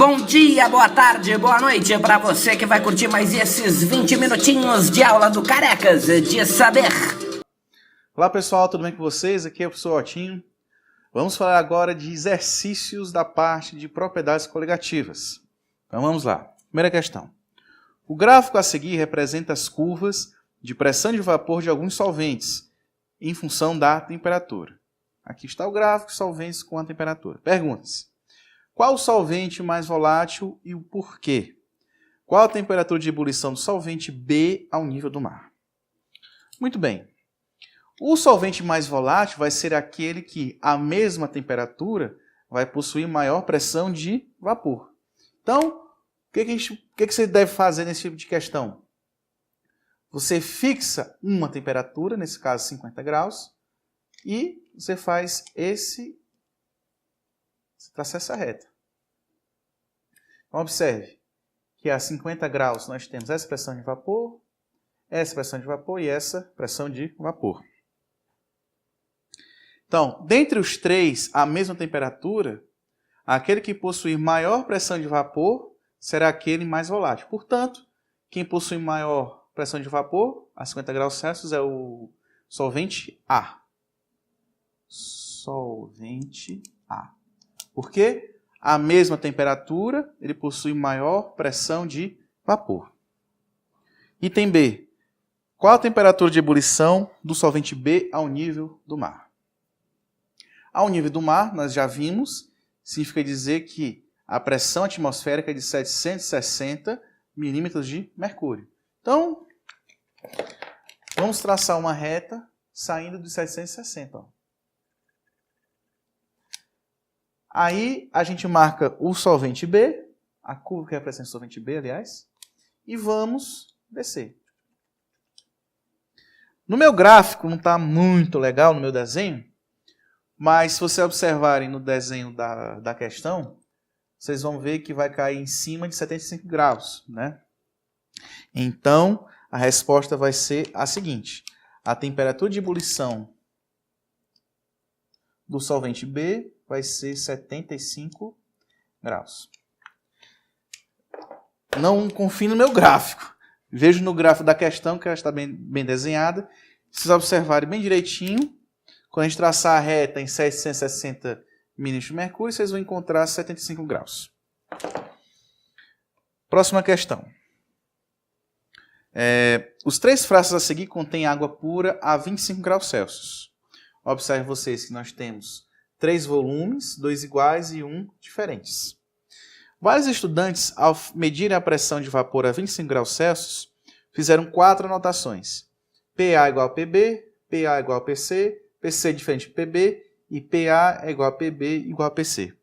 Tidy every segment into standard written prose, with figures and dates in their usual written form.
Bom dia, boa tarde, boa noite para você que vai curtir mais esses 20 minutinhos de aula do Carecas de Saber. Olá pessoal, tudo bem com vocês? Aqui é o professor Otinho. Vamos falar agora de exercícios da parte de propriedades coligativas. Então vamos lá. Primeira questão. O gráfico a seguir representa as curvas de pressão de vapor de alguns solventes em função da temperatura. Aqui está o gráfico, solventes com a temperatura. Perguntas. Qual o solvente mais volátil e o porquê? Qual a temperatura de ebulição do solvente B ao nível do mar? Muito bem. O solvente mais volátil vai ser aquele que, à mesma temperatura, vai possuir maior pressão de vapor. Então, o que você deve fazer nesse tipo de questão? Você fixa uma temperatura, nesse caso 50 graus, e você faz você traça essa reta. Então, observe que a 50 graus nós temos essa pressão de vapor e essa pressão de vapor. Então, dentre os três, a mesma temperatura, aquele que possuir maior pressão de vapor será aquele mais volátil. Portanto, quem possui maior pressão de vapor, a 50 graus Celsius, é o solvente A. Solvente A. Por quê? A mesma temperatura, ele possui maior pressão de vapor. Item B. Qual a temperatura de ebulição do solvente B ao nível do mar? Ao nível do mar, nós já vimos, significa dizer que a pressão atmosférica é de 760 milímetros de mercúrio. Então, vamos traçar uma reta saindo de 760. Ó. Aí a gente marca o solvente B, a curva que representa o solvente B, aliás, e vamos descer. No meu gráfico não está muito legal, no meu desenho, mas se vocês observarem no desenho da questão, vocês vão ver que vai cair em cima de 75 graus, né? Então, a resposta vai ser a seguinte. A temperatura de ebulição do solvente B vai ser 75 graus. Não confie no meu gráfico. Vejo no gráfico da questão, que ela está bem desenhada. Se vocês observarem bem direitinho, quando a gente traçar a reta em 760 milímetros de mercúrio, vocês vão encontrar 75 graus. Próxima questão. Os três frascos a seguir contêm água pura a 25 graus Celsius. Observe vocês que nós temos 3 volumes, 2 iguais e 1 diferentes. Vários estudantes, ao medirem a pressão de vapor a 25 graus Celsius, fizeram 4 anotações. PA igual a PB, PA igual a PC, PC diferente de PB e PA é igual a PB igual a PC.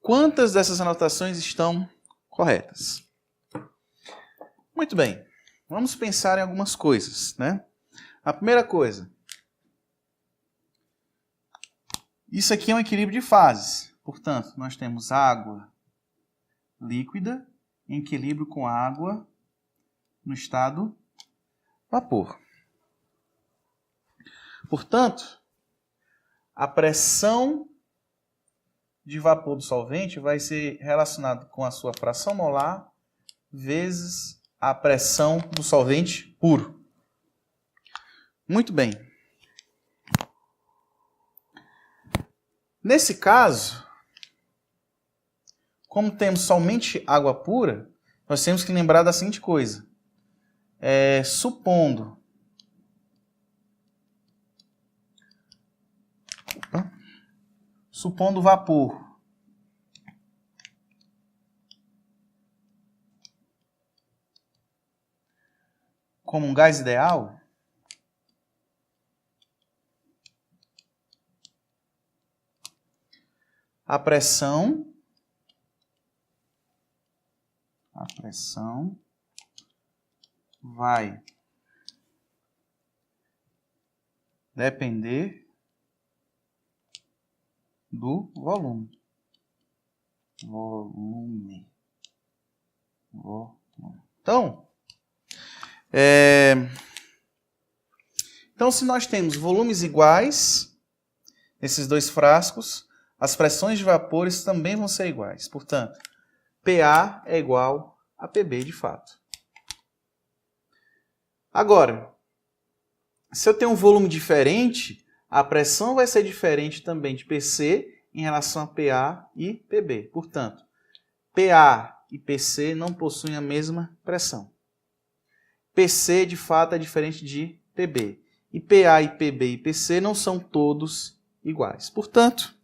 Quantas dessas anotações estão corretas? Muito bem. Vamos pensar em algumas coisas, né? A primeira coisa. Isso aqui é um equilíbrio de fases. Portanto, nós temos água líquida em equilíbrio com água no estado vapor. Portanto, a pressão de vapor do solvente vai ser relacionada com a sua fração molar vezes a pressão do solvente puro. Muito bem. Nesse caso, como temos somente água pura, nós temos que lembrar da seguinte coisa. Supondo vapor como um gás ideal, a pressão vai depender do volume. Então, se nós temos volumes iguais nesses dois frascos, as pressões de vapores também vão ser iguais. Portanto, PA é igual a PB de fato. Agora, se eu tenho um volume diferente, a pressão vai ser diferente também de PC em relação a PA e PB. Portanto, PA e PC não possuem a mesma pressão. PC, de fato, é diferente de PB. E PA e PB e PC não são todos iguais. Portanto,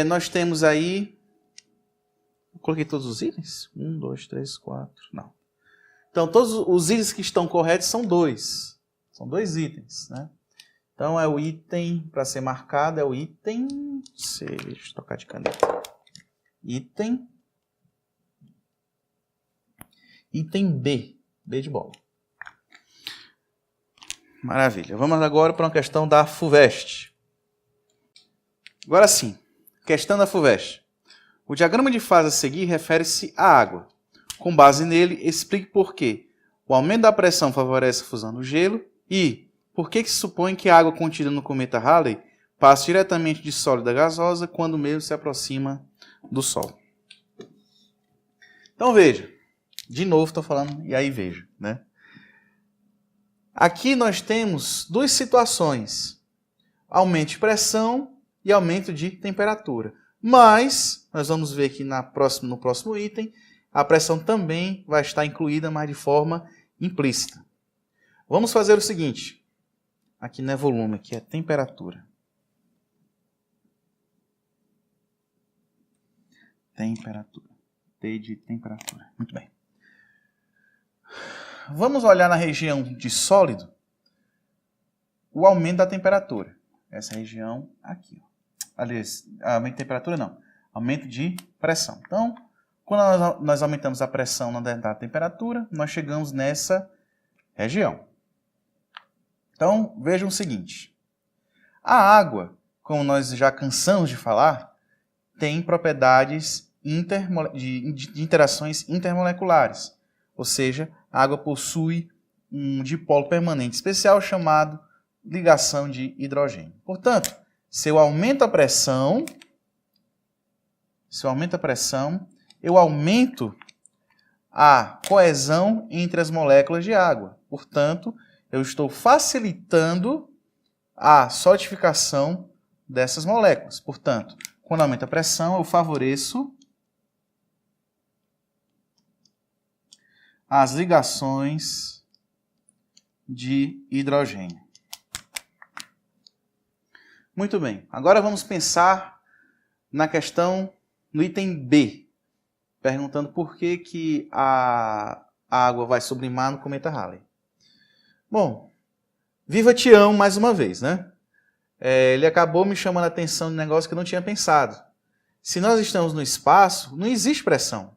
nós temos aí... Eu coloquei todos os itens? 1, 2, 3, 4... Não. Então, todos os itens que estão corretos são 2. São 2 itens, né? Então, é o item, para ser marcado, é o item... Deixa eu tocar de caneta. Item B. B de bola. Maravilha. Vamos agora para uma questão da FUVEST. Agora sim, questão da FUVEST. O diagrama de fase a seguir refere-se à água. Com base nele, explique por que o aumento da pressão favorece a fusão do gelo e por que se supõe que a água contida no cometa Halley passa diretamente de sólida a gasosa quando o mesmo se aproxima do Sol. Então veja, de novo estou falando, e aí veja, né? Aqui nós temos 2 situações, aumento de pressão e aumento de temperatura. Mas, nós vamos ver que no próximo item, a pressão também vai estar incluída, mas de forma implícita. Vamos fazer o seguinte, aqui não é volume, aqui é temperatura. Temperatura. T de temperatura. Muito bem. Vamos olhar na região de sólido o aumento da temperatura. Essa região aqui. Aliás, aumento de temperatura não. Aumento de pressão. Então, quando nós aumentamos a pressão na temperatura, nós chegamos nessa região. Então, vejam o seguinte. A água, como nós já cansamos de falar, tem propriedades de interações intermoleculares. Ou seja, a água possui um dipolo permanente especial chamado ligação de hidrogênio. Portanto, se eu aumento a pressão, eu aumento a coesão entre as moléculas de água. Portanto, eu estou facilitando a solidificação dessas moléculas. Portanto, quando aumenta a pressão, eu favoreço as ligações de hidrogênio. Muito bem, agora vamos pensar na questão no item B, perguntando por que a água vai sublimar no cometa Halley. Bom, viva Tião mais uma vez, né? Ele acabou me chamando a atenção de um negócio que eu não tinha pensado. Se nós estamos no espaço, não existe pressão.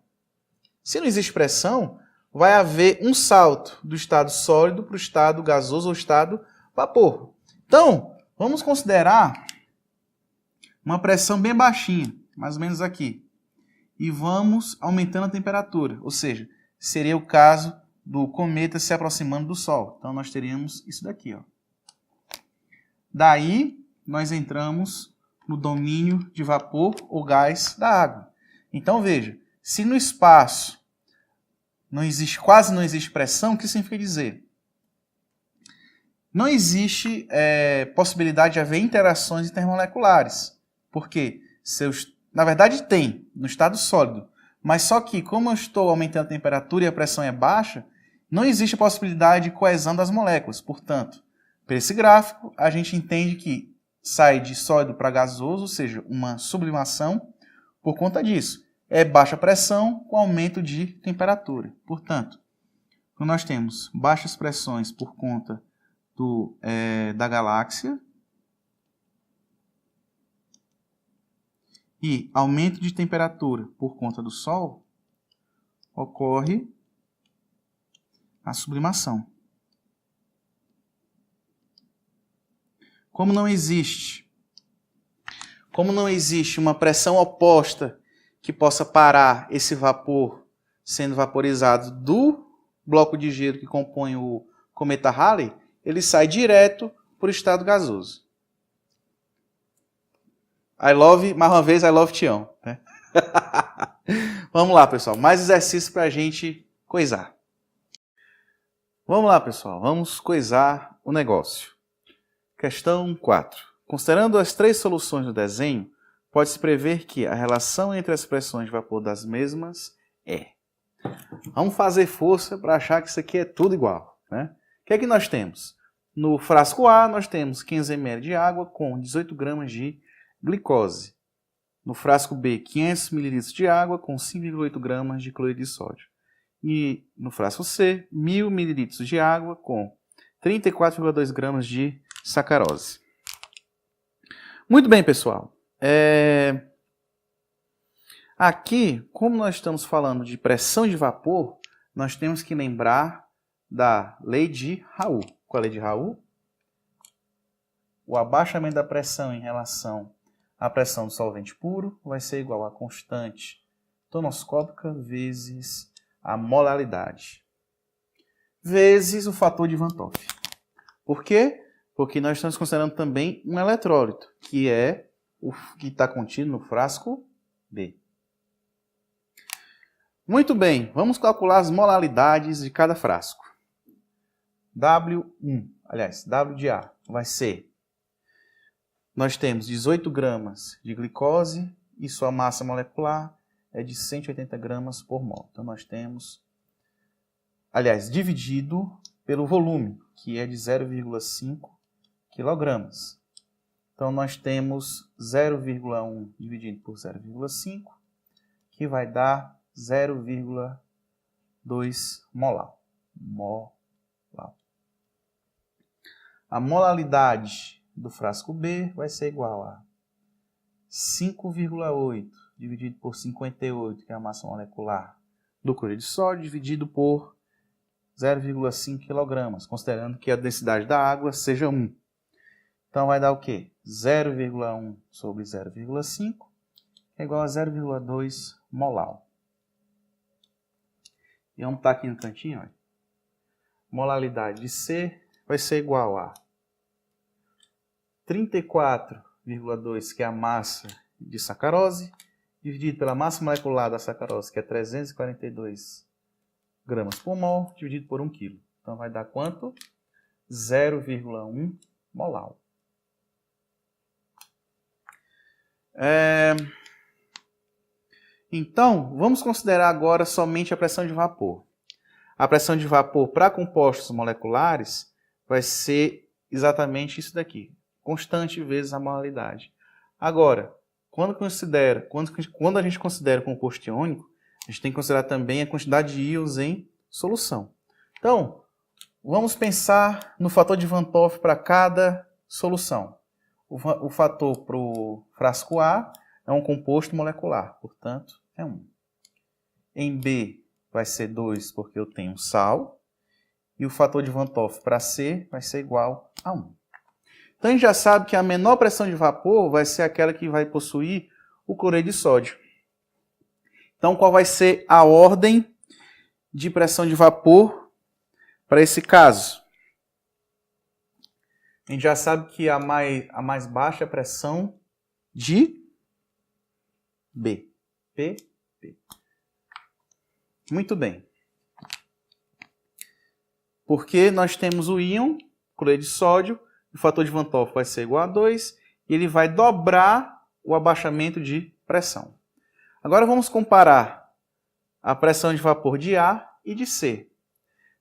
Se não existe pressão, vai haver um salto do estado sólido para o estado gasoso ou estado vapor. Então, vamos considerar uma pressão bem baixinha, mais ou menos aqui. E vamos aumentando a temperatura, ou seja, seria o caso do cometa se aproximando do Sol. Então, nós teríamos isso daqui, ó. Daí, nós entramos no domínio de vapor ou gás da água. Então, veja, se no espaço quase não existe pressão, o que significa dizer? Não existe possibilidade de haver interações intermoleculares. Por quê? Na verdade tem, no estado sólido. Mas só que, como eu estou aumentando a temperatura e a pressão é baixa, não existe a possibilidade de coesão das moléculas. Portanto, por esse gráfico, a gente entende que sai de sólido para gasoso, ou seja, uma sublimação, por conta disso. É baixa pressão com aumento de temperatura. Portanto, quando nós temos baixas pressões por conta da galáxia e aumento de temperatura por conta do Sol, ocorre a sublimação. Como não existe uma pressão oposta que possa parar esse vapor sendo vaporizado do bloco de gelo que compõe o cometa Halley, ele sai direto para o estado gasoso. Mais uma vez, I love Tião. Né? Vamos lá, pessoal. Mais exercício para a gente coisar. Vamos lá, pessoal. Vamos coisar o negócio. Questão 4. Considerando as 3 soluções do desenho, pode-se prever que a relação entre as pressões de vapor das mesmas é. Vamos fazer força para achar que isso aqui é tudo igual, né? O que é que nós temos? No frasco A, nós temos 15 ml de água com 18 gramas de glicose. No frasco B, 500 ml de água com 5,8 gramas de cloreto de sódio. E no frasco C, 1.000 ml de água com 34,2 gramas de sacarose. Muito bem, pessoal. Aqui, como nós estamos falando de pressão de vapor, nós temos que lembrar da lei de Raoult. Qual é a lei de Raoult? O abaixamento da pressão em relação à pressão do solvente puro vai ser igual à constante tonoscópica vezes a molaridade, vezes o fator de Van 't Hoff. Por quê? Porque nós estamos considerando também um eletrólito, que é o que está contido no frasco B. Muito bem, vamos calcular as molaridades de cada frasco. W1, aliás, W de A vai ser, nós temos 18 gramas de glicose e sua massa molecular é de 180 gramas por mol. Então nós temos, aliás, dividido pelo volume, que é de 0,5 quilogramas. Então nós temos 0,1 dividido por 0,5, que vai dar 0,2 molar. A molaridade do frasco B vai ser igual a 5,8 dividido por 58, que é a massa molecular do cloreto de sódio, dividido por 0,5 kg, considerando que a densidade da água seja 1. Então vai dar o quê? 0,1 sobre 0,5 é igual a 0,2 molar. E vamos estar aqui no cantinho, olha. Molaridade de C vai ser igual a 34,2, que é a massa de sacarose, dividido pela massa molecular da sacarose, que é 342 gramas por mol, dividido por 1 kg. Então vai dar quanto? 0,1 molar. Então, vamos considerar agora somente a pressão de vapor. A pressão de vapor para compostos moleculares vai ser exatamente isso daqui, constante vezes a molaridade. Agora, quando a gente considera o composto iônico, a gente tem que considerar também a quantidade de íons em solução. Então, vamos pensar no fator de Van 't Hoff para cada solução. O fator para o frasco A é um composto molecular, portanto, é 1. Em B vai ser 2, porque eu tenho sal. E o fator de Van 't Hoff para C vai ser igual a 1. Então, a gente já sabe que a menor pressão de vapor vai ser aquela que vai possuir o cloreto de sódio. Então, qual vai ser a ordem de pressão de vapor para esse caso? A gente já sabe que a mais baixa é a pressão de B. P. Muito bem. Porque nós temos o íon, cloreto de sódio, o fator de Van 't Hoff vai ser igual a 2, e ele vai dobrar o abaixamento de pressão. Agora vamos comparar a pressão de vapor de A e de C.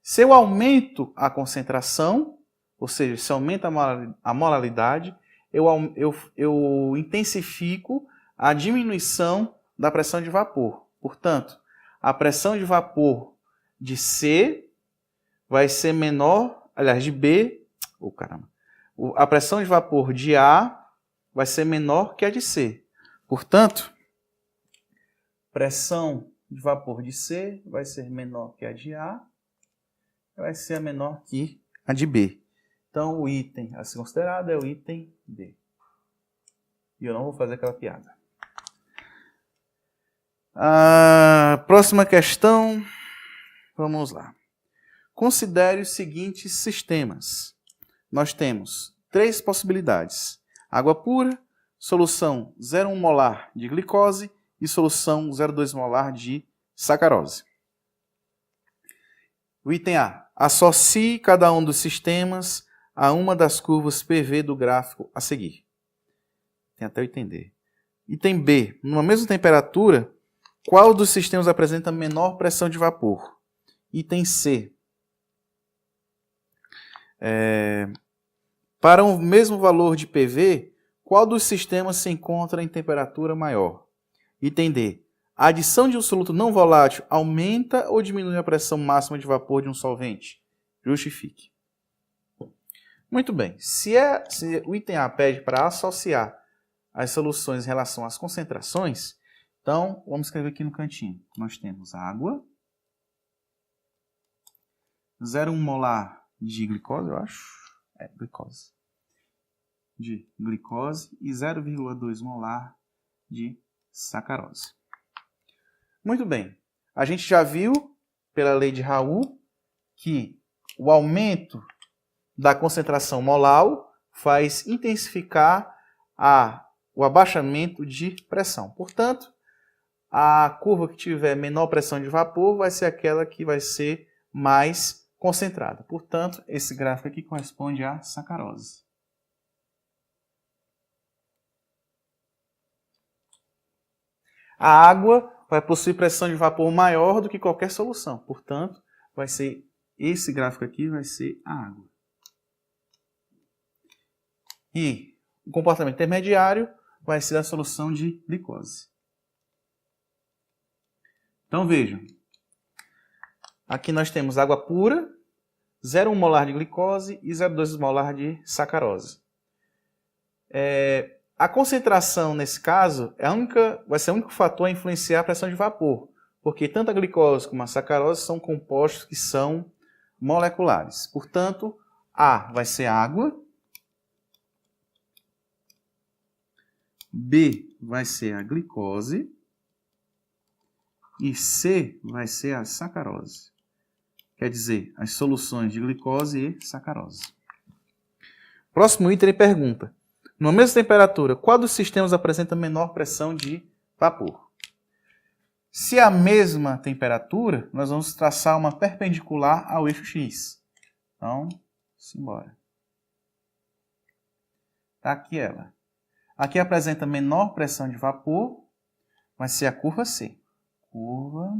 Se eu aumento a concentração, ou seja, se aumenta a molaridade, eu intensifico a diminuição da pressão de vapor. Portanto, a pressão de vapor de C vai ser menor, aliás, de B, a pressão de vapor de A vai ser menor que a de C. Portanto, pressão de vapor de C vai ser menor que a de A, vai ser menor que a de B. Então, o item a ser considerado é o item D. E eu não vou fazer aquela piada. A próxima questão, vamos lá. Considere os seguintes sistemas. Nós temos 3 possibilidades. Água pura, solução 0,1 molar de glicose e solução 0,2 molar de sacarose. O item A. Associe cada um dos sistemas a uma das curvas PV do gráfico a seguir. Tem até o item D. Item B. Numa mesma temperatura, qual dos sistemas apresenta menor pressão de vapor? Item C. Para o mesmo valor de PV, qual dos sistemas se encontra em temperatura maior? Item D. A adição de um soluto não volátil aumenta ou diminui a pressão máxima de vapor de um solvente? Justifique. Muito bem. Se o item A pede para associar as soluções em relação às concentrações, então vamos escrever aqui no cantinho. Nós temos água, 0,1 molar de glicose, eu acho. Glicose. De glicose e 0,2 molar de sacarose. Muito bem. A gente já viu, pela lei de Raoult, que o aumento da concentração molar faz intensificar o abaixamento de pressão. Portanto, a curva que tiver menor pressão de vapor vai ser aquela que vai ser mais concentrada. Portanto, esse gráfico aqui corresponde à sacarose. A água vai possuir pressão de vapor maior do que qualquer solução. Portanto, vai ser esse gráfico aqui vai ser a água. E o comportamento intermediário vai ser a solução de glicose. Então vejam. Aqui nós temos água pura, 0,1 molar de glicose e 0,2 molar de sacarose. A concentração, nesse caso, vai ser o único fator a influenciar a pressão de vapor, porque tanto a glicose como a sacarose são compostos que são moleculares. Portanto, A vai ser água, B vai ser a glicose e C vai ser a sacarose. Quer dizer, as soluções de glicose e sacarose. Próximo item ele pergunta: numa mesma temperatura, qual dos sistemas apresenta menor pressão de vapor? Se é a mesma temperatura, nós vamos traçar uma perpendicular ao eixo X. Então, simbora. Está aqui ela. Aqui apresenta menor pressão de vapor, vai ser a curva C. Curva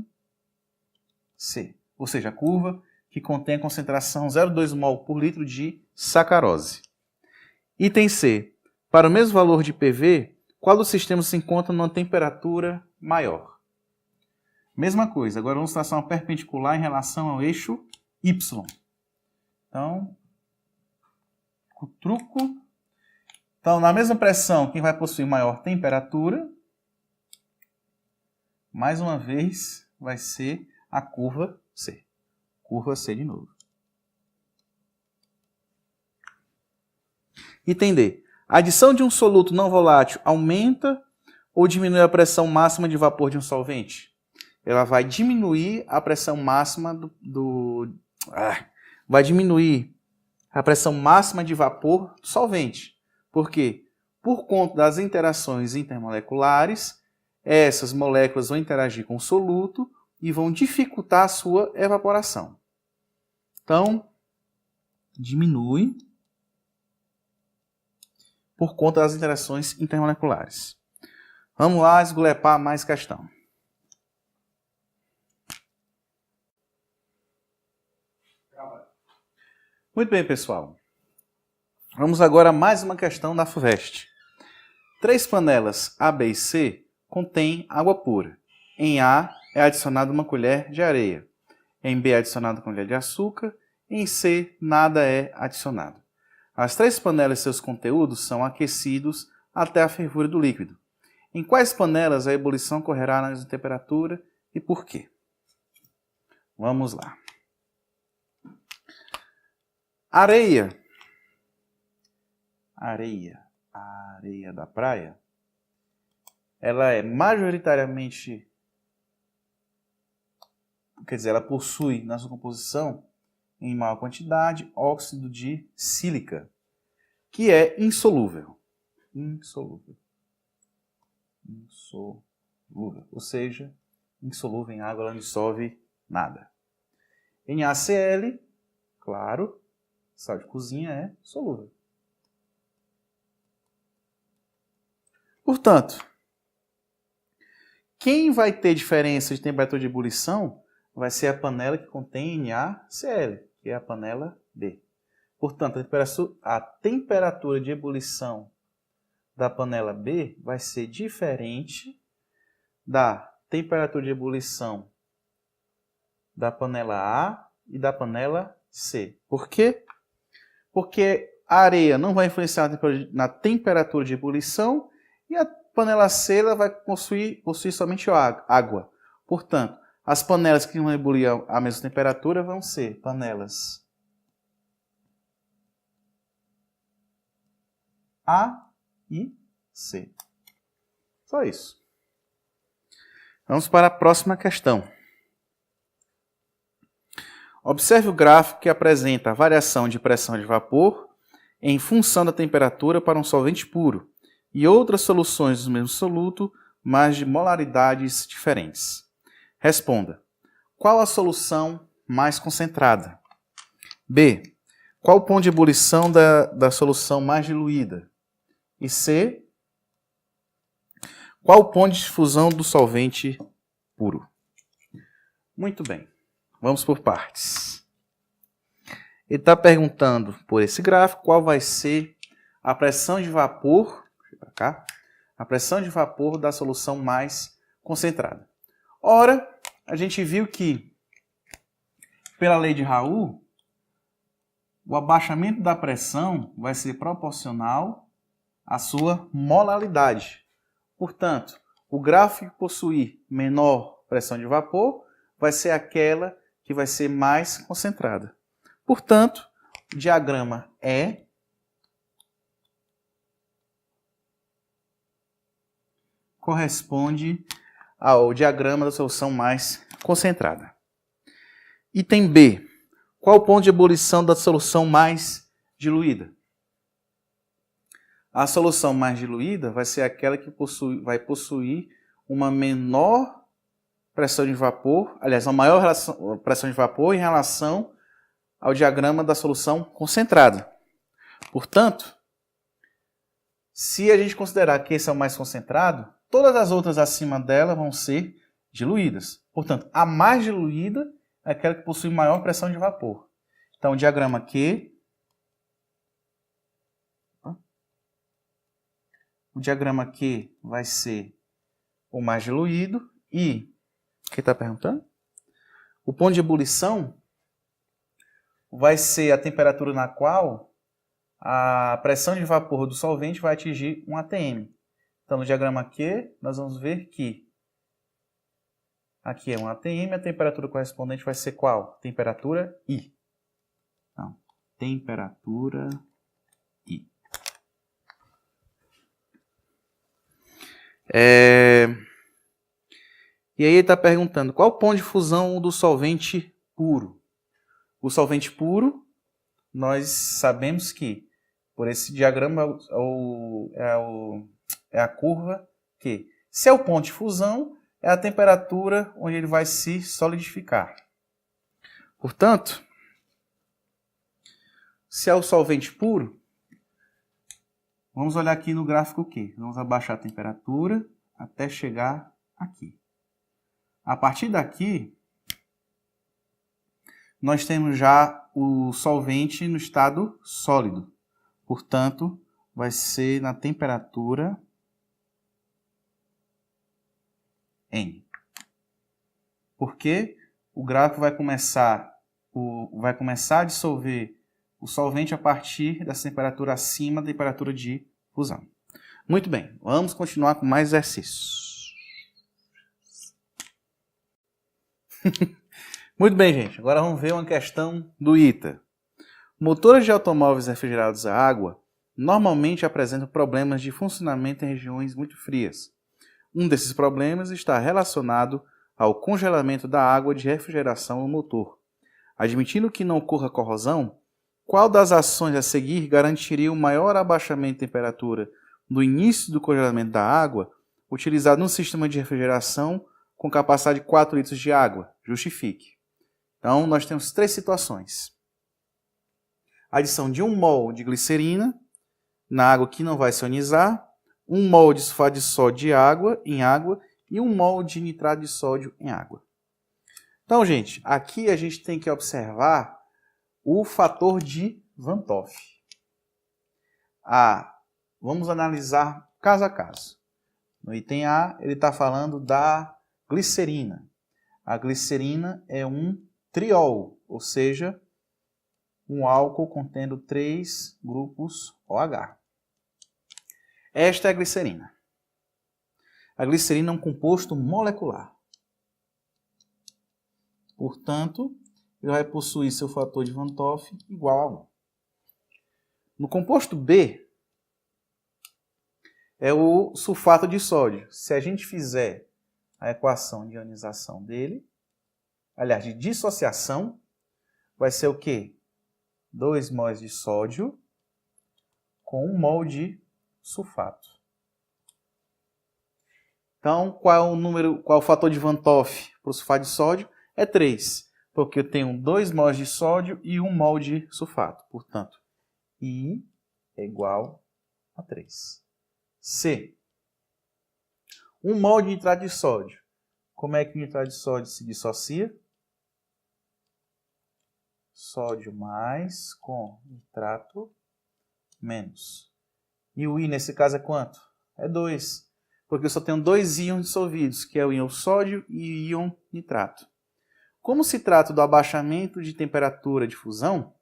C. Ou seja, a curva que contém a concentração 0,2 mol por litro de sacarose. Item C. Para o mesmo valor de PV, qual dos sistemas se encontra numa temperatura maior? Mesma coisa, agora vamos traçar uma perpendicular em relação ao eixo Y. Então, o truco. Então, na mesma pressão, quem vai possuir maior temperatura, mais uma vez, vai ser a curva C. Curva C de novo. Item D. A adição de um soluto não volátil aumenta ou diminui a pressão máxima de vapor de um solvente? Ela vai diminuir a pressão máxima vai diminuir a pressão máxima de vapor do solvente. Por quê? Por conta das interações intermoleculares, essas moléculas vão interagir com o soluto e vão dificultar a sua evaporação. Então, diminui por conta das interações intermoleculares. Vamos lá esgolepar mais questão. Muito bem, pessoal. Vamos agora a mais uma questão da FUVEST. 3 panelas A, B e C contêm água pura. Em A é adicionada uma colher de areia. Em B é adicionada uma colher de açúcar. Em C, nada é adicionado. As 3 panelas e seus conteúdos são aquecidos até a fervura do líquido. Em quais panelas a ebulição ocorrerá na mesma temperatura e por quê? Vamos lá. Areia. A areia da praia, ela é majoritariamente, quer dizer, ela possui na sua composição, em maior quantidade, óxido de sílica, que é insolúvel. Insolúvel. ou seja, insolúvel em água, ela não dissolve nada. NaCl, claro, sal de cozinha é solúvel. Portanto, quem vai ter diferença de temperatura de ebulição vai ser a panela que contém NaCl, que é a panela B. Portanto, a temperatura de ebulição da panela B vai ser diferente da temperatura de ebulição da panela A e da panela C. Por quê? Porque a areia não vai influenciar na temperatura de ebulição e a panela C ela vai possuir somente água. Portanto, as panelas que vão ebulir a mesma temperatura vão ser panelas A e C. Só isso. Vamos para a próxima questão. Observe o gráfico que apresenta a variação de pressão de vapor em função da temperatura para um solvente puro e outras soluções do mesmo soluto, mas de molaridades diferentes. Responda. Qual a solução mais concentrada? B. Qual o ponto de ebulição da solução mais diluída? E C. Qual o ponto de difusão do solvente puro? Muito bem. Vamos por partes. Ele está perguntando por esse gráfico qual vai ser a pressão de vapor, a pressão de vapor da solução mais concentrada. Ora, a gente viu que, pela lei de Raoult, o abaixamento da pressão vai ser proporcional à sua molaridade. Portanto, o gráfico que possuir menor pressão de vapor vai ser aquela que vai ser mais concentrada. Portanto, o diagrama E corresponde ao diagrama da solução mais concentrada. Item B. Qual o ponto de ebulição da solução mais diluída? A solução mais diluída vai ser aquela que vai possuir uma menor pressão de vapor, aliás, uma maior pressão de vapor em relação ao diagrama da solução concentrada. Portanto, se a gente considerar que esse é o mais concentrado, todas as outras acima dela vão ser diluídas. Portanto, a mais diluída é aquela que possui maior pressão de vapor. Então, o diagrama Q, vai ser o mais diluído e, o que está perguntando? O ponto de ebulição vai ser a temperatura na qual a pressão de vapor do solvente vai atingir 1 atm. Então, no diagrama Q, nós vamos ver que aqui é 1 atm, a temperatura correspondente vai ser qual? Temperatura I. Então, temperatura I. E aí ele está perguntando qual o ponto de fusão do solvente puro. O solvente puro, nós sabemos que, por esse diagrama, é a curva que, se é o ponto de fusão, é a temperatura onde ele vai se solidificar. Portanto, se é o solvente puro, vamos olhar aqui no gráfico Q. Vamos abaixar a temperatura até chegar aqui. A partir daqui, nós temos já o solvente no estado sólido. Portanto, vai ser na temperatura N. Porque o gráfico vai começar a dissolver o solvente a partir dessa temperatura acima da temperatura de fusão. Muito bem, vamos continuar com mais exercícios. Muito bem, gente. Agora vamos ver uma questão do ITA. Motores de automóveis refrigerados a água normalmente apresentam problemas de funcionamento em regiões muito frias. Um desses problemas está relacionado ao congelamento da água de refrigeração no motor. Admitindo que não ocorra corrosão, qual das ações a seguir garantiria o maior abaixamento de temperatura no início do congelamento da água utilizado num sistema de refrigeração com capacidade de 4 litros de água. Justifique. Então, nós temos 3 situações. Adição de 1 mol de glicerina na água que não vai se ionizar, 1 mol de sulfato de sódio em água e 1 mol de nitrato de sódio em água. Então, gente, aqui a gente tem que observar o fator de Van 't Hoff. Vamos analisar caso a caso. No item A, ele está falando da glicerina. A glicerina é um triol, ou seja, um álcool contendo 3 grupos OH. Esta é a glicerina. A glicerina é um composto molecular. Portanto, ele vai possuir seu fator de Van 't Hoff igual a 1. No composto B, é o sulfato de sódio. Se a gente fizer a equação de ionização dele, aliás, de dissociação, vai ser o quê? 2 mols de sódio com 1 mol de sulfato. Então, qual é o fator de Van 't Hoff para o sulfato de sódio? É 3, porque eu tenho 2 mols de sódio e 1 mol de sulfato. Portanto, I é igual a 3. C. 1 mol de nitrato de sódio. Como é que o nitrato de sódio se dissocia? Sódio mais com nitrato menos. E o I nesse caso é quanto? É 2. Porque eu só tenho 2 íons dissolvidos, que é o íon sódio e o íon nitrato. Como se trata do abaixamento de temperatura de fusão,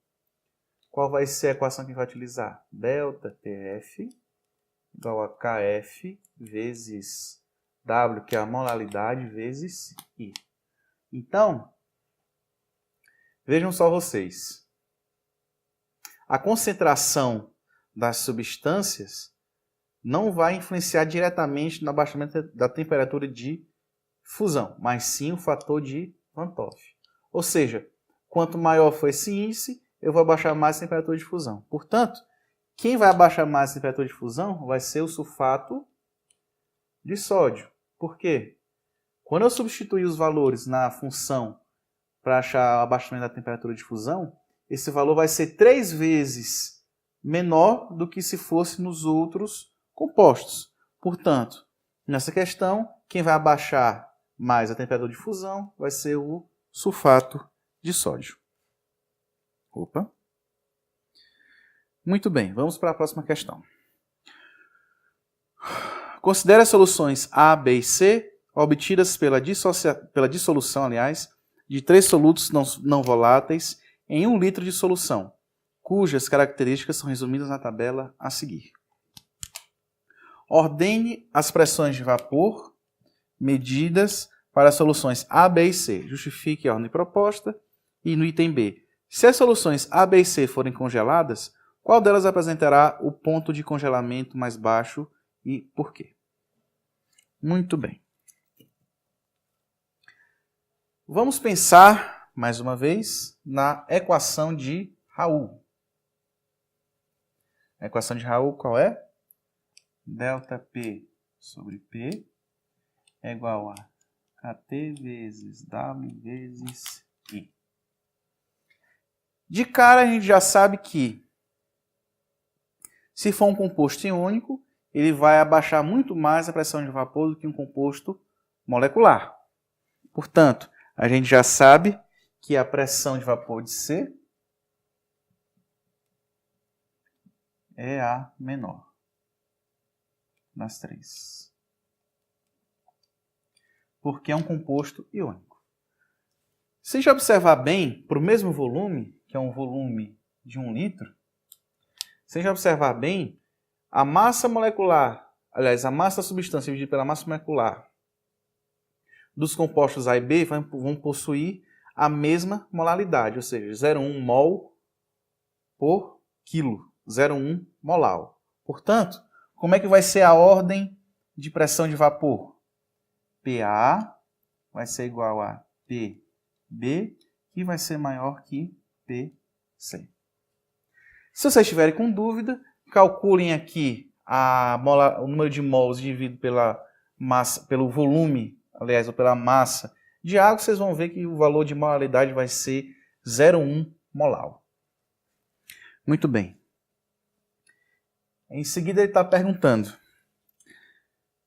qual vai ser a equação que vai utilizar? ΔTF igual a KF vezes W, que é a molaridade, vezes I. Então, vejam só vocês. A concentração das substâncias não vai influenciar diretamente no abaixamento da temperatura de fusão, mas sim o fator de Van 't Hoff. Ou seja, quanto maior for esse índice, eu vou abaixar mais a temperatura de fusão. Portanto, quem vai abaixar mais a temperatura de fusão vai ser o sulfato de sódio. Por quê? Quando eu substituir os valores na função para achar o abaixamento da temperatura de fusão, esse valor vai ser 3 vezes menor do que se fosse nos outros compostos. Portanto, nessa questão, quem vai abaixar mais a temperatura de fusão vai ser o sulfato de sódio. Opa! Muito bem, vamos para a próxima questão. Considere as soluções A, B e C obtidas pela dissolução, de 3 solutos não voláteis em 1 litro de solução, cujas características são resumidas na tabela a seguir. Ordene as pressões de vapor medidas para as soluções A, B e C. Justifique a ordem proposta. E no item B, se as soluções A, B e C forem congeladas, qual delas apresentará o ponto de congelamento mais baixo e por quê? Muito bem. Vamos pensar, mais uma vez, na equação de Raoult. A equação de Raoult qual é? ΔP sobre P é igual a KT vezes W vezes I. De cara a gente já sabe que se for um composto iônico, ele vai abaixar muito mais a pressão de vapor do que um composto molecular. Portanto, a gente já sabe que a pressão de vapor de C é a menor das 3. Porque é um composto iônico. Se a gente observar bem, para o mesmo volume, que é um volume de 1 litro, se a gente observar bem, a massa molecular, aliás, a massa da substância dividida pela massa molecular dos compostos A e B vão possuir a mesma molaridade, ou seja, 0,1 mol por quilo, 0,1 molar. Portanto, como é que vai ser a ordem de pressão de vapor? PA vai ser igual a PB, que vai ser maior que PC. Se vocês estiverem com dúvida, calculem aqui o número de mols dividido pela pelo volume, aliás, ou pela massa de água, vocês vão ver que o valor de molaridade vai ser 0,1 molar. Muito bem. Em seguida ele está perguntando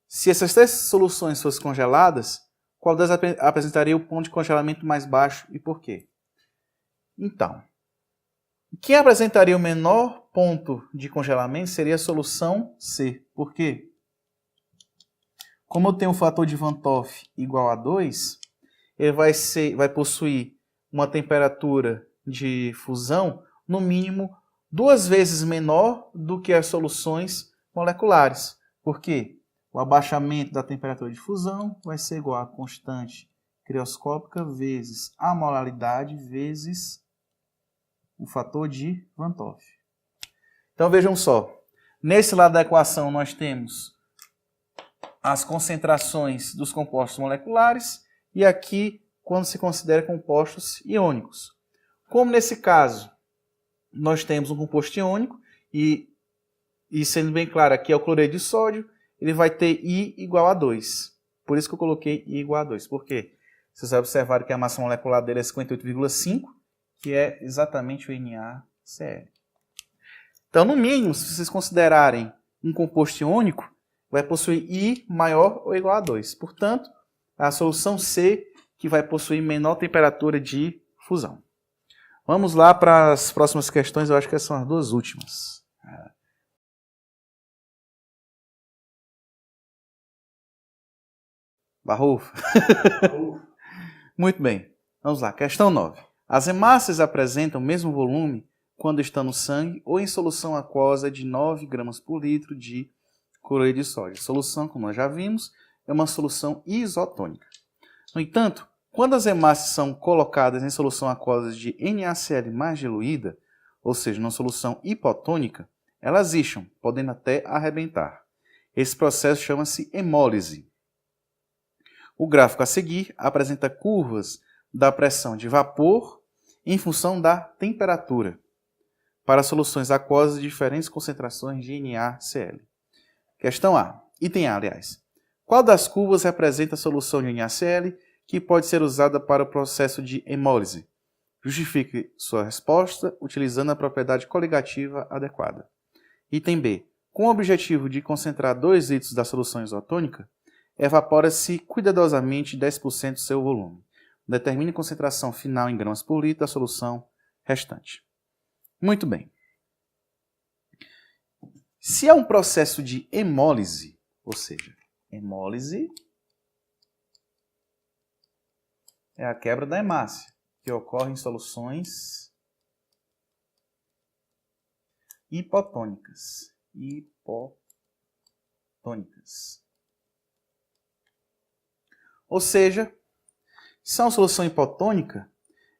se essas três soluções fossem congeladas, qual delas apresentaria o ponto de congelamento mais baixo e por quê? Então, quem apresentaria o menor ponto de congelamento seria a solução C. Por quê? Como eu tenho um fator de Van 't Hoff igual a 2, ele vai possuir uma temperatura de fusão, no mínimo, 2 vezes menor do que as soluções moleculares. Por quê? O abaixamento da temperatura de fusão vai ser igual a constante crioscópica vezes a molaridade vezes o fator de Van 't Hoff. Então vejam só, nesse lado da equação nós temos as concentrações dos compostos moleculares e aqui quando se considera compostos iônicos. Como nesse caso nós temos um composto iônico e sendo bem claro, aqui é o cloreto de sódio, ele vai ter I igual a 2. Por isso que eu coloquei I igual a 2. Por quê? Vocês observaram que a massa molecular dele é 58,5, que é exatamente o NaCl. Então, no mínimo, se vocês considerarem um composto iônico, vai possuir I maior ou igual a 2. Portanto, a solução C que vai possuir menor temperatura de fusão. Vamos lá para as próximas questões, eu acho que essas são as duas últimas. Barrou? Muito bem, vamos lá. Questão 9. As hemácias apresentam o mesmo volume quando estão no sangue ou em solução aquosa de 9 gramas por litro de cloreto de sódio. A solução, como nós já vimos, é uma solução isotônica. No entanto, quando as hemácias são colocadas em solução aquosa de NaCl mais diluída, ou seja, numa solução hipotônica, elas incham, podendo até arrebentar. Esse processo chama-se hemólise. O gráfico a seguir apresenta curvas da pressão de vapor em função da temperatura para soluções aquosas de diferentes concentrações de NaCl. Questão A. Item A, aliás. Qual das curvas representa a solução de NaCl que pode ser usada para o processo de hemólise? Justifique sua resposta utilizando a propriedade coligativa adequada. Item B. Com o objetivo de concentrar 2 litros da solução isotônica, evapora-se cuidadosamente 10% do seu volume. Determine a concentração final em gramas por litro da solução restante. Muito bem. Se é um processo de hemólise, ou seja, hemólise é a quebra da hemácia, que ocorre em soluções hipotônicas. Ou seja, se é uma solução hipotônica,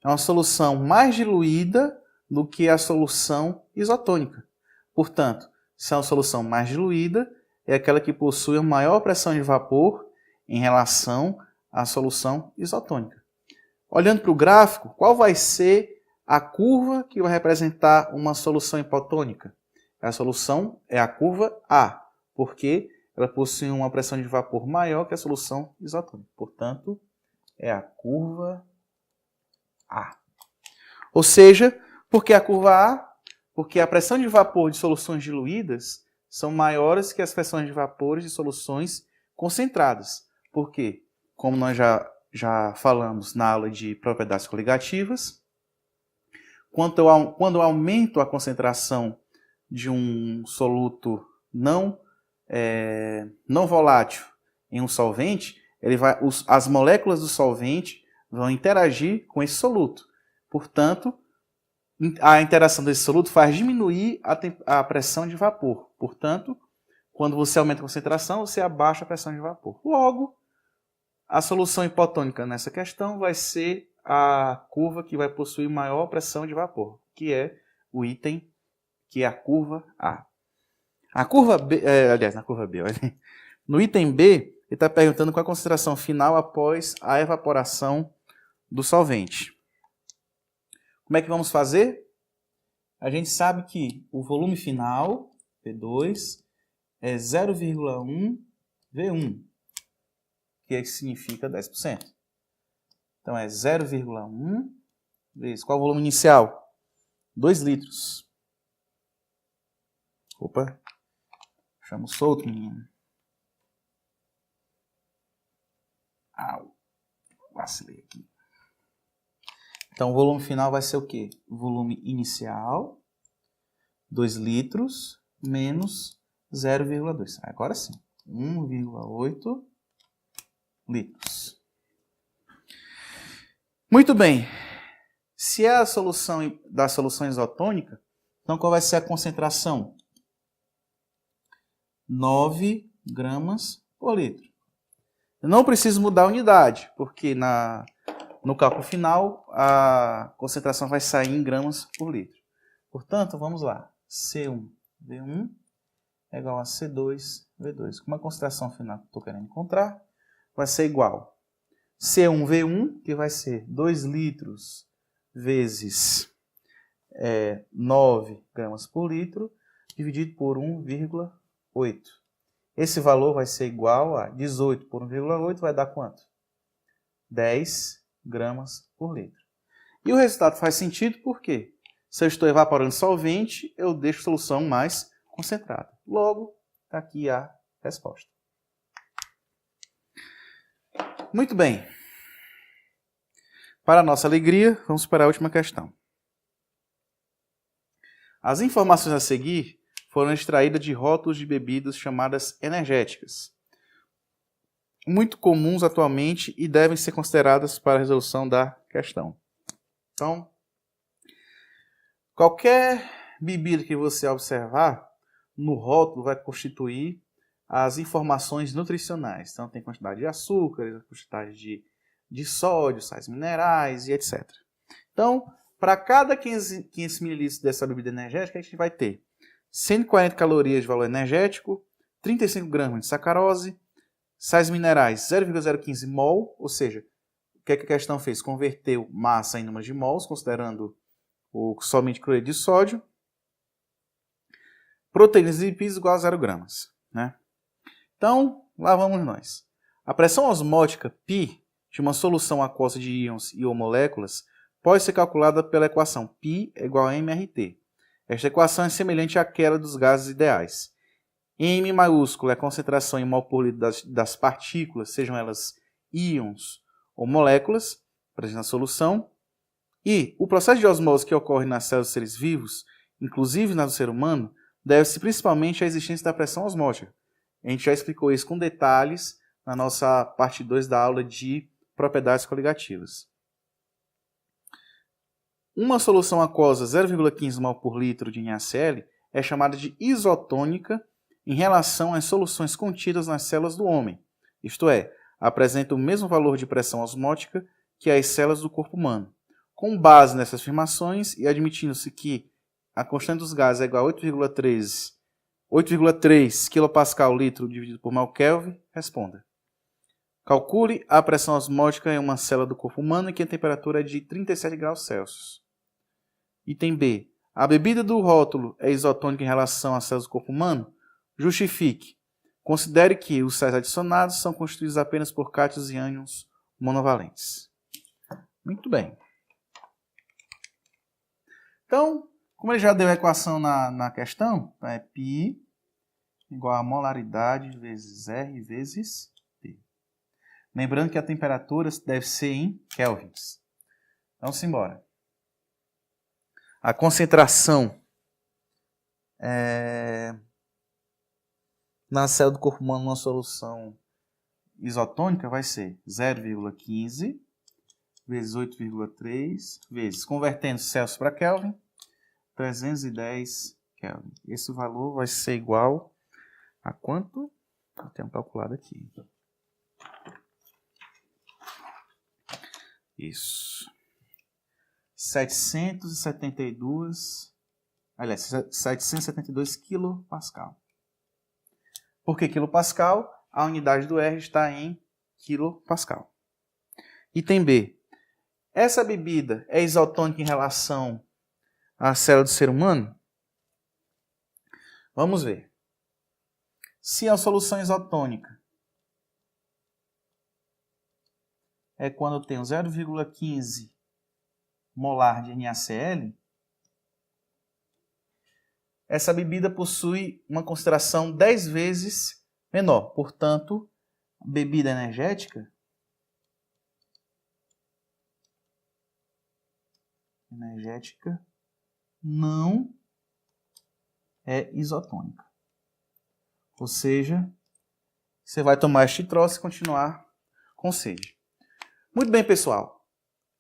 é uma solução mais diluída do que a solução isotônica. Portanto, se é uma solução mais diluída, é aquela que possui a maior pressão de vapor em relação à solução isotônica. Olhando para o gráfico, qual vai ser a curva que vai representar uma solução hipotônica? A solução é a curva A, porque ela possui uma pressão de vapor maior que a solução isotônica. Portanto, é a curva A. Ou seja, por que a curva A? Porque a pressão de vapor de soluções diluídas são maiores que as pressões de vapores de soluções concentradas. Por quê? Como nós já falamos na aula de propriedades coligativas, quando eu aumento a concentração de um soluto não volátil em um solvente, as moléculas do solvente vão interagir com esse soluto. Portanto, a interação desse soluto faz diminuir a pressão de vapor. Portanto, quando você aumenta a concentração, você abaixa a pressão de vapor. Logo, a solução hipotônica nessa questão vai ser a curva que vai possuir maior pressão de vapor, que é o item, que é a curva A. A curva B, na curva B, olha, no item B, ele está perguntando qual a concentração final após a evaporação do solvente. Como é que vamos fazer? A gente sabe que o volume final, P2, é 0,1 V1. que é que significa 10%. Então é 0,1 vezes qual o volume inicial? 2 litros. Opa, chamo solto, menino. Au, vacilei aqui. Então o volume final vai ser o quê? O volume inicial, 2 litros, menos 0,2. Agora sim, 1,8 litros. Muito bem. Se é a solução da solução isotônica, então qual vai ser a concentração? 9 gramas por litro. Eu não preciso mudar a unidade, porque no cálculo final a concentração vai sair em gramas por litro. Portanto, vamos lá. C1V1 é igual a C2V2. Como a concentração final que eu estou querendo encontrar, vai ser igual a C1V1, que vai ser 2 litros vezes 9 gramas por litro, dividido por 1,8. Esse valor vai ser igual a 18 por 1,8, vai dar quanto? 10 gramas por litro. E o resultado faz sentido porque, se eu estou evaporando solvente, eu deixo a solução mais concentrada. Logo, está aqui a resposta. Muito bem. Para a nossa alegria, vamos para a última questão. As informações a seguir foram extraídas de rótulos de bebidas chamadas energéticas, muito comuns atualmente e devem ser consideradas para a resolução da questão. Então, qualquer bebida que você observar, no rótulo vai constituir as informações nutricionais. Então, tem quantidade de açúcar, quantidade de sódio, sais minerais e etc. Então, para cada 500 ml dessa bebida energética, a gente vai ter 140 calorias de valor energético, 35 gramas de sacarose, sais minerais 0,015 mol, ou seja, o que a questão fez? Converteu massa em número de mols, considerando somente cloreto de sódio. Proteínas e lipídios igual a 0 gramas. Né? Então, lá vamos nós. A pressão osmótica π de uma solução aquosa de íons e ou moléculas pode ser calculada pela equação π é igual a mRT. Esta equação é semelhante àquela dos gases ideais. M maiúsculo é a concentração em mol por litro das partículas, sejam elas íons ou moléculas, presentes na solução. E o processo de osmose que ocorre nas células dos seres vivos, inclusive na do ser humano, deve-se principalmente à existência da pressão osmótica. A gente já explicou isso com detalhes na nossa parte 2 da aula de propriedades coligativas. Uma solução aquosa 0,15 mol por litro de NaCl é chamada de isotônica em relação às soluções contidas nas células do homem, isto é, apresenta o mesmo valor de pressão osmótica que as células do corpo humano. Com base nessas afirmações e admitindo-se que a constante dos gases é igual a 8,3 kPa litro dividido por mol Kelvin, responda. Calcule a pressão osmótica em uma célula do corpo humano em que a temperatura é de 37 graus Celsius. Item B. A bebida do rótulo é isotônica em relação às células do corpo humano? Justifique. Considere que os sais adicionados são constituídos apenas por cátions e ânions monovalentes. Muito bem. Então, como ele já deu a equação na questão, é π igual a molaridade vezes R vezes T. Lembrando que a temperatura deve ser em kelvins. Então, simbora. A concentração na célula do corpo humano numa solução isotônica vai ser 0,15 vezes 8,3 vezes, convertendo Celsius para Kelvin, 310 Kelvin. Esse valor vai ser igual a quanto? Eu tenho calculado aqui. Isso. 772 kPa. Por que quilopascal? A unidade do R está em quilopascal. Item B. Essa bebida é isotônica em relação à célula do ser humano? Vamos ver. Se a solução isotônica é quando eu tenho 0,15 molar de NaCl, essa bebida possui uma concentração 10 vezes menor. Portanto, a bebida energética não é isotônica. Ou seja, você vai tomar este troço e continuar com sede. Muito bem, pessoal.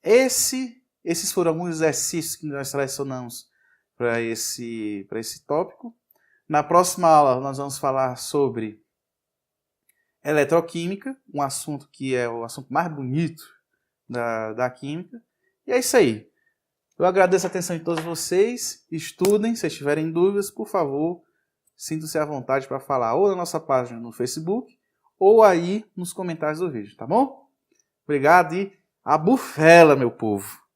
Esses foram alguns exercícios que nós selecionamos para esse tópico. Na próxima aula, nós vamos falar sobre eletroquímica, um assunto que é o assunto mais bonito da química. E é isso aí. Eu agradeço a atenção de todos vocês. Estudem. Se tiverem dúvidas, por favor, sintam-se à vontade para falar ou na nossa página no Facebook ou aí nos comentários do vídeo, tá bom? Obrigado e a bufela, meu povo!